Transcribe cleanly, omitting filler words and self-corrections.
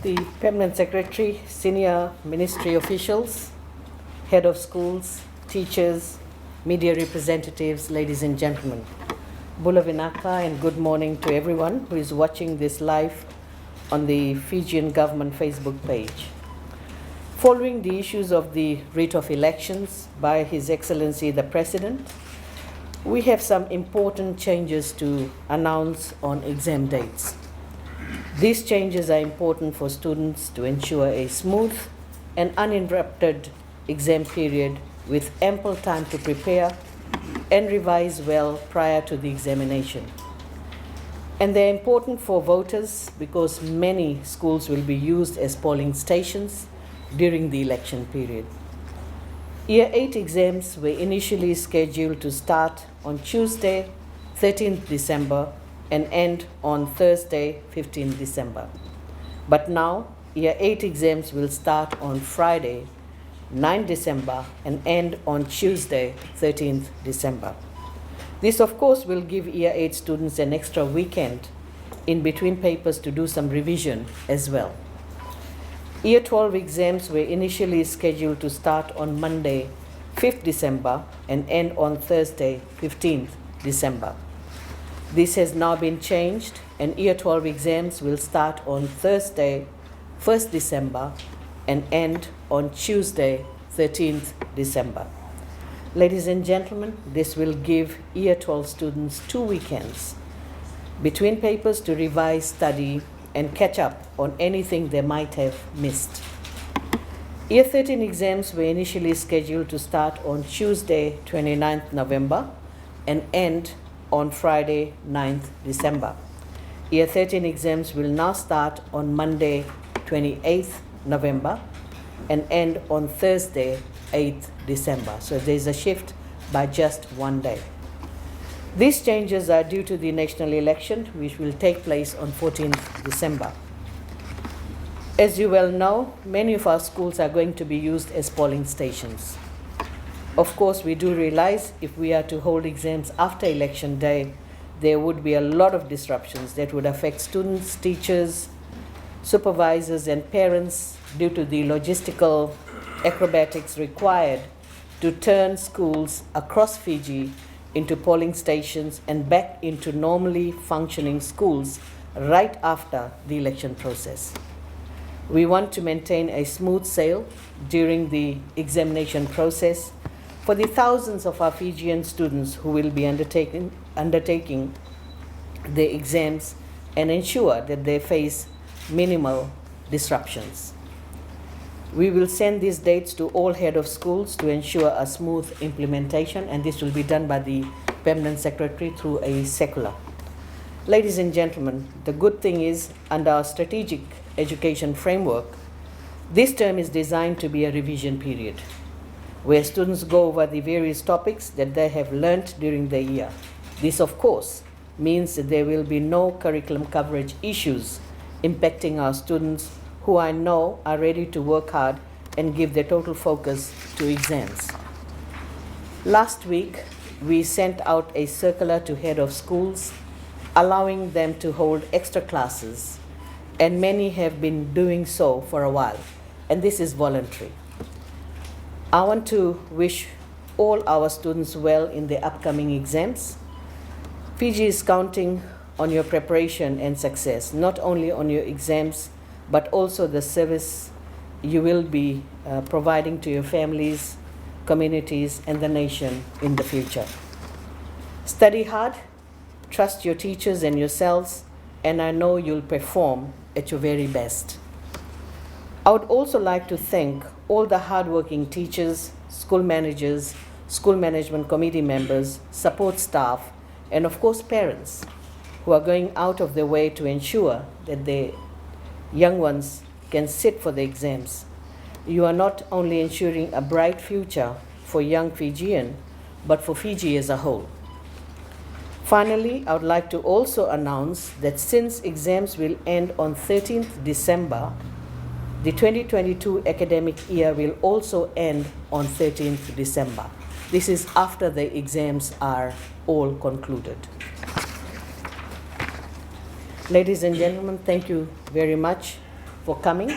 the Permanent Secretary, senior ministry officials, head of schools, teachers, media representatives, ladies and gentlemen. Bula Vinaka, and good morning to everyone who is watching this live on the Fijian government Facebook page. Following the issues of the writ of elections by His Excellency the President, we have some important changes to announce on exam dates. These changes are important for students to ensure a smooth and uninterrupted exam period with ample time to prepare and revise well prior to the examination. And they're important for voters because many schools will be used as polling stations during the election period. Year 8 exams were initially scheduled to start on Tuesday, 13th December, and end on Thursday, 15th December. But now, Year 8 exams will start on Friday, 9th December, and end on Tuesday, 13th December. This, of course, will give Year 8 students an extra weekend in between papers to do some revision as well. Year 12 exams were initially scheduled to start on Monday, 5th December, and end on Thursday, 15th December. This has now been changed, and Year 12 exams will start on Thursday, 1st December, and end on Tuesday, 13th December. Ladies and gentlemen, this will give Year 12 students 2 weekends between papers to revise, study, and catch up on anything they might have missed. Year 13 exams were initially scheduled to start on Tuesday, 29th November, and end on Friday, 9th December. Year 13 exams will now start on Monday, 28th November, and end on Thursday, 8th December. So there's a shift by just 1 day. These changes are due to the national election, which will take place on 14th December. As you well know, many of our schools are going to be used as polling stations. Of course, we do realize if we are to hold exams after election day, there would be a lot of disruptions that would affect students, teachers, supervisors, and parents due to the logistical acrobatics required to turn schools across Fiji into polling stations and back into normally functioning schools right after the election process. We want to maintain a smooth sail during the examination process for the thousands of our Fijian students who will be undertaking the exams and ensure that they face minimal disruptions. We will send these dates to all head of schools to ensure a smooth implementation, and this will be done by the Permanent Secretary through a circular. Ladies and gentlemen, the good thing is, under our strategic education framework, this term is designed to be a revision period, where students go over the various topics that they have learnt during the year. This, of course, means that there will be no curriculum coverage issues impacting our students who I know are ready to work hard and give their total focus to exams. Last week, we sent out a circular to head of schools, allowing them to hold extra classes, and many have been doing so for a while, and this is voluntary. I want to wish all our students well in the upcoming exams. Fiji is counting on your preparation and success, not only on your exams, but also the service you will be providing to your families, communities, and the nation in the future. Study hard, trust your teachers and yourselves, and I know you'll perform at your very best. I would also like to thank all the hardworking teachers, school managers, school management committee members, support staff, and of course parents who are going out of their way to ensure that their young ones can sit for the exams. You are not only ensuring a bright future for young Fijian, but for Fiji as a whole. Finally, I would like to also announce that since exams will end on 13th December, the 2022 academic year will also end on 13th December. This is after the exams are all concluded. Ladies and gentlemen, thank you very much for coming.